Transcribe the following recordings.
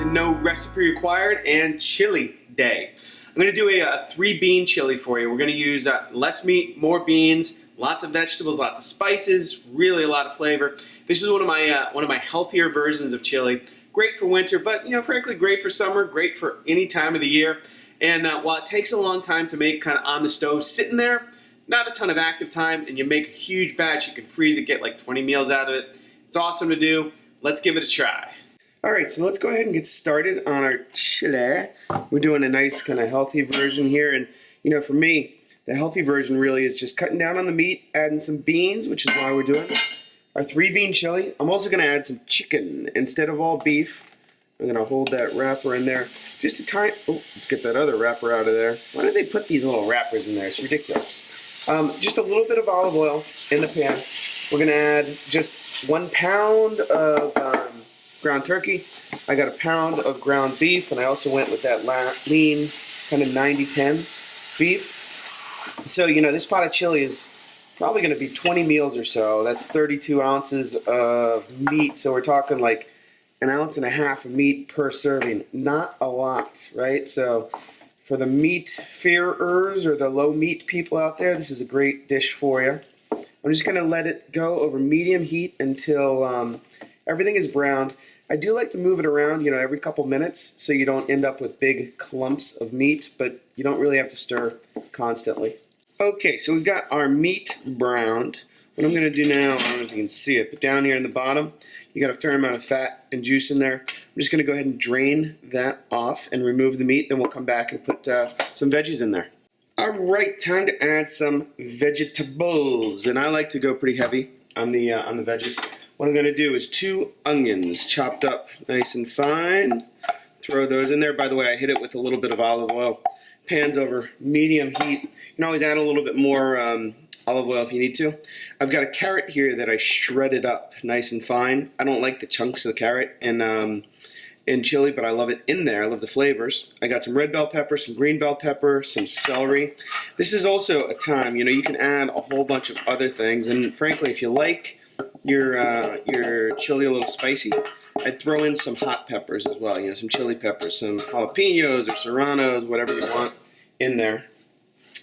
no recipe required and chili day. I'm going to do a 3-bean chili for you. We're going to use less meat, more beans, lots of vegetables, lots of spices, really a lot of flavor. This is one of my healthier versions of chili. Great for winter, but frankly, great for summer, great for any time of the year. And while it takes a long time to make kind of on the stove, sitting there, not a ton of active time, and you make a huge batch, you can freeze it, get like 20 meals out of it. It's awesome to do. Let's give it a try. All right, so let's go ahead and get started on our chili. We're doing a nice kind of healthy version here, and for me, the healthy version really is just cutting down on the meat, adding some beans, which is why we're doing our 3-bean chili. I'm also going to add some chicken instead of all beef. I'm going to hold that wrapper in there. Just a tiny... Oh, let's get that other wrapper out of there. Why do they put these little wrappers in there? It's ridiculous. Just a little bit of olive oil in the pan. We're going to add just 1 pound of ground turkey. I got 1 pound of ground beef, and I also went with that lean kind of 90-10 beef. So, this pot of chili is probably going to be 20 meals or so. That's 32 ounces of meat. So we're talking like 1.5 ounces of meat per serving. Not a lot, right? So for the meat fearers or the low meat people out there, this is a great dish for you. I'm just going to let it go over medium heat until everything is browned. I do like to move it around, every couple minutes so you don't end up with big clumps of meat, but you don't really have to stir constantly. Okay, so we've got our meat browned. What I'm going to do now, I don't know if you can see it, but down here in the bottom, you got a fair amount of fat and juice in there. I'm just going to go ahead and drain that off and remove the meat. Then we'll come back and put some veggies in there. All right, time to add some vegetables, and I like to go pretty heavy on the veggies. What I'm going to do is 2 onions chopped up nice and fine. Throw those in there. By the way, I hit it with a little bit of olive oil. Pan's over medium heat. You can always add a little bit more olive oil if you need to. I've got a carrot here that I shredded up nice and fine. I don't like the chunks of the carrot in chili, but I love it in there. I love the flavors. I got some red bell pepper, some green bell pepper, some celery. This is also a time, you can add a whole bunch of other things, and frankly, if you like your chili a little spicy, I'd throw in some hot peppers as well, some chili peppers, some jalapenos or serranos, whatever you want in there.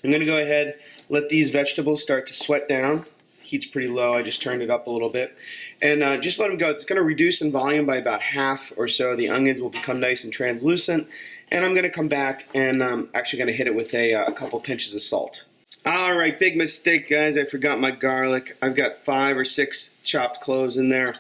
I'm going to go ahead, let these vegetables start to sweat down. Heat's pretty low. I just turned it up a little bit. And just let them go. It's going to reduce in volume by about half or so. The onions will become nice and translucent. And I'm going to come back and I'm actually going to hit it with a couple pinches of salt. All right, big mistake, guys. I forgot my garlic. I've got 5 or 6 chopped cloves in there.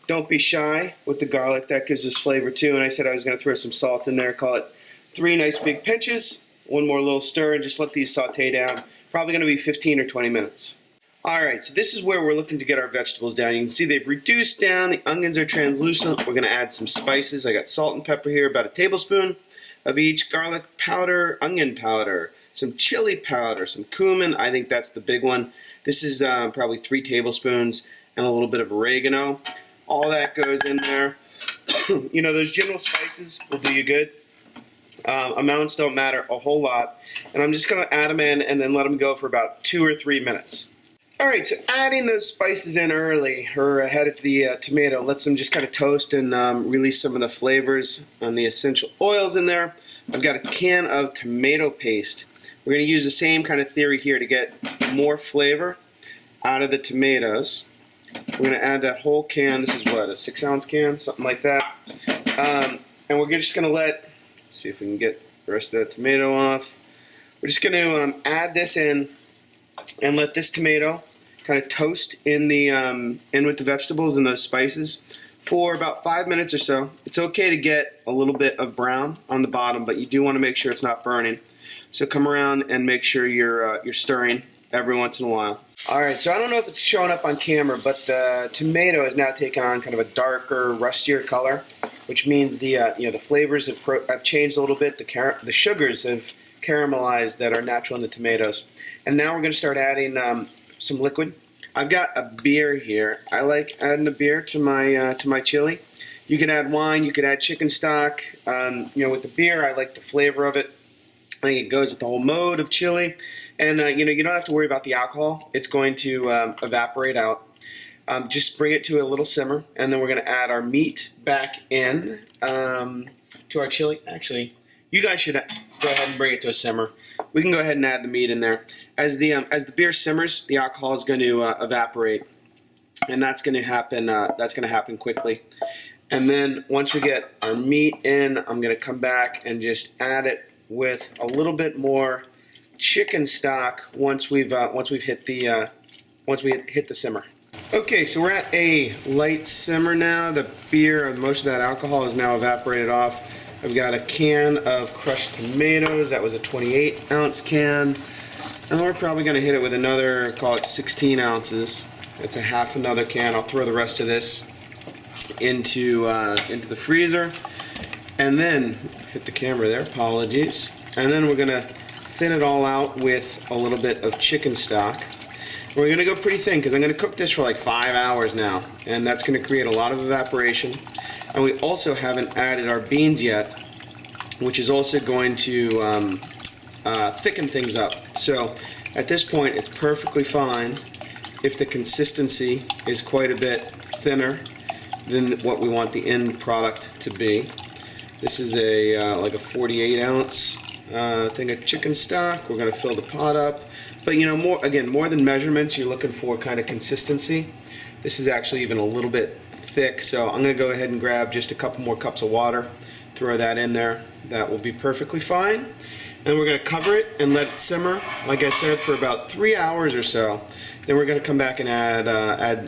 Don't be shy with the garlic. That gives us flavor too. And I said I was going to throw some salt in there. Call it 3 nice big pinches. 1 more little stir and just let these saute down. Probably going to be 15 or 20 minutes. All right, so this is where we're looking to get our vegetables down. You can see they've reduced down. The onions are translucent. We're going to add some spices. I got salt and pepper here, about 1 tablespoon of each. Garlic powder, onion powder, some chili powder, some cumin. I think that's the big one. This is probably 3 tablespoons and a little bit of oregano. All that goes in there. Those general spices will do you good. Amounts don't matter a whole lot. And I'm just going to add them in and then let them go for about 2 or 3 minutes. All right, so adding those spices in early or ahead of the tomato lets them just kind of toast and release some of the flavors and the essential oils in there. I've got a can of tomato paste. We're going to use the same kind of theory here to get more flavor out of the tomatoes. We're going to add that whole can. This is what, a 6-ounce can? Something like that. And we're just going to let's see if we can get the rest of that tomato off. We're just going to add this in and let this tomato kind of toast in with the vegetables and those spices for about 5 minutes or so. It's okay to get a little bit of brown on the bottom, but you do want to make sure it's not burning. So come around and make sure you're stirring every once in a while. All right, so I don't know if it's showing up on camera, but the tomato has now taken on kind of a darker, rustier color, which means the flavors have changed a little bit. The sugars have caramelized that are natural in the tomatoes, and now we're going to start adding some liquid. I've got a beer here. I like adding a beer to my chili. You can add wine. You could add chicken stock. With the beer, I like the flavor of it. I think it goes with the whole mode of chili. And, you don't have to worry about the alcohol. It's going to evaporate out. Just bring it to a little simmer, and then we're going to add our meat back in. to our chili. Actually, you guys should go ahead and bring it to a simmer. We can go ahead and add the meat in there. As the beer simmers, the alcohol is going to evaporate, and that's going to happen. That's going to happen quickly. And then once we get our meat in, I'm going to come back and just add it with a little bit more chicken stock once we hit the simmer. Okay, so we're at a light simmer now. The beer, most of that alcohol is now evaporated off. I've got a can of crushed tomatoes. That was a 28-ounce can. And we're probably going to hit it with another, call it 16 ounces. It's a half another can. I'll throw the rest of this into the freezer. And then, hit the camera there, apologies. And then we're going to thin it all out with a little bit of chicken stock. We're going to go pretty thin because I'm going to cook this for like 5 hours now. And that's going to create a lot of evaporation. And we also haven't added our beans yet, which is also going to thicken things up. So at this point, it's perfectly fine if the consistency is quite a bit thinner than what we want the end product to be. This is like a 48-ounce thing of chicken stock. We're going to fill the pot up. But you know, more than measurements, you're looking for kind of consistency. This is actually even a little bit thick, so I'm going to go ahead and grab just a couple more cups of water, throw that in there. That will be perfectly fine. And we're going to cover it and let it simmer, like I said, for about 3 hours or so. Then we're going to come back and add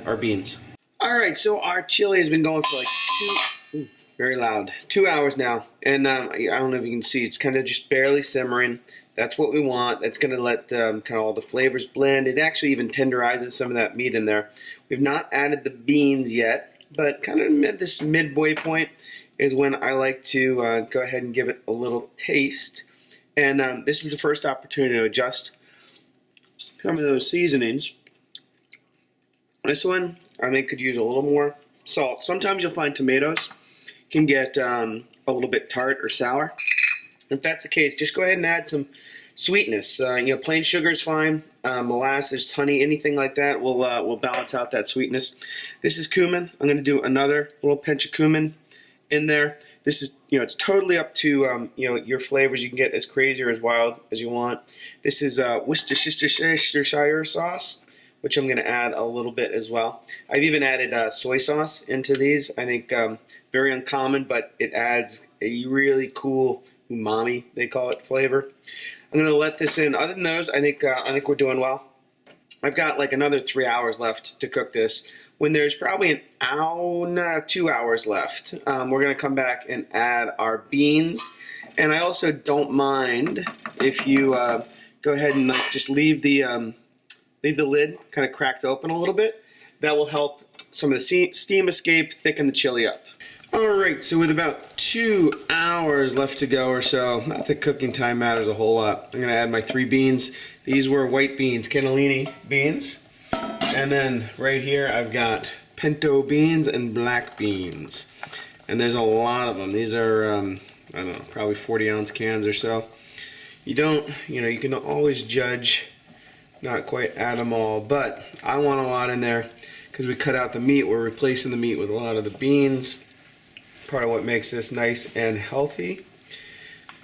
our beans. Alright, so our chili has been going for like very loud, 2 hours now. And I don't know if you can see, it's kind of just barely simmering. That's what we want. That's going to let kind of all the flavors blend. It actually even tenderizes some of that meat in there. We've not added the beans yet, but kind of at this midway point is when I like to go ahead and give it a little taste. And this is the first opportunity to adjust some of those seasonings. This one, I think, could use a little more salt. Sometimes you'll find tomatoes can get a little bit tart or sour. If that's the case, just go ahead and add some sweetness. Plain sugar is fine. Molasses, honey, anything like that will balance out that sweetness. This is cumin. I'm going to do another little pinch of cumin in there. This is, it's totally up to your flavors. You can get as crazy or as wild as you want. This is Worcestershire sauce, which I'm going to add a little bit as well. I've even added soy sauce into these. I think very uncommon, but it adds a really cool umami, they call it, flavor. I'm going to let this in. Other than those, I think we're doing well. I've got like another 3 hours left to cook this. When there's probably an hour, 2 hours left, we're going to come back and add our beans. And I also don't mind if you go ahead and just leave the lid kind of cracked open a little bit. That will help some of the steam escape, thicken the chili up. Alright, so with about 2 hours left to go or so, not that cooking time matters a whole lot, I'm going to add my 3 beans. These were white beans, cannellini beans. And then right here I've got pinto beans and black beans. And there's a lot of them. These are, I don't know, probably 40-ounce cans or so. You can always judge, not quite add them all, but I want a lot in there because we cut out the meat. We're replacing the meat with a lot of the beans. Part of what makes this nice and healthy.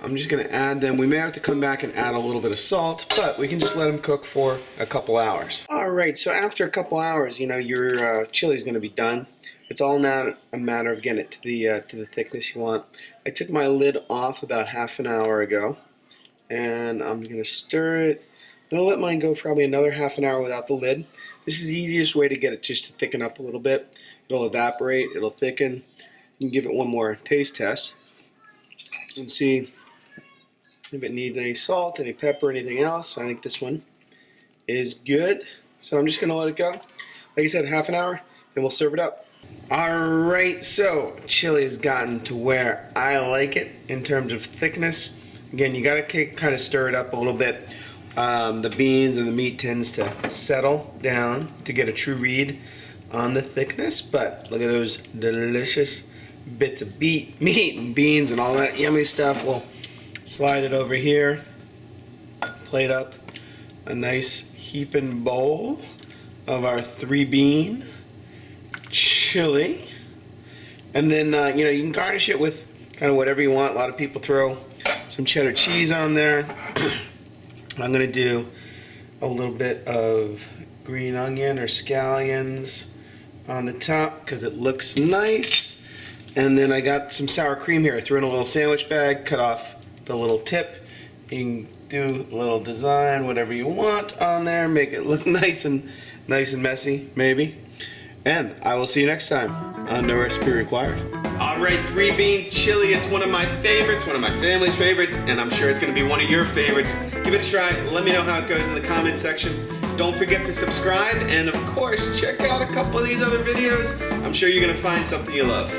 I'm just going to add them. We may have to come back and add a little bit of salt, but we can just let them cook for a couple hours. Alright, so after a couple hours, your chili is going to be done. It's all now a matter of getting it to the thickness you want. I took my lid off about half an hour ago, and I'm going to stir it. I'm going to let mine go for probably another half an hour without the lid. This is the easiest way to get it just to thicken up a little bit. It'll evaporate, it'll thicken. You can give it one more taste test and see if it needs any salt, any pepper, anything else. I think this one is good. So I'm just going to let it go. Like I said, half an hour, and we'll serve it up. Alright, so chili has gotten to where I like it in terms of thickness. Again, you got to kind of stir it up a little bit. The beans and the meat tends to settle down to get a true read on the thickness, but look at those delicious bits of meat and beans and all that yummy stuff. We'll slide it over here, plate up a nice heaping bowl of our 3-bean chili, and then you can garnish it with kind of whatever you want. A lot of people throw some cheddar cheese on there. I'm going to do a little bit of green onion or scallions on the top because it looks nice. And then I got some sour cream here. I threw in a little sandwich bag, cut off the little tip. You can do a little design, whatever you want on there, make it look nice and messy, maybe. And I will see you next time on No Recipe Required. All right, 3-bean chili. It's one of my favorites, one of my family's favorites, and I'm sure it's going to be one of your favorites. Give it a try. Let me know how it goes in the comment section. Don't forget to subscribe, and of course, check out a couple of these other videos. I'm sure you're going to find something you love.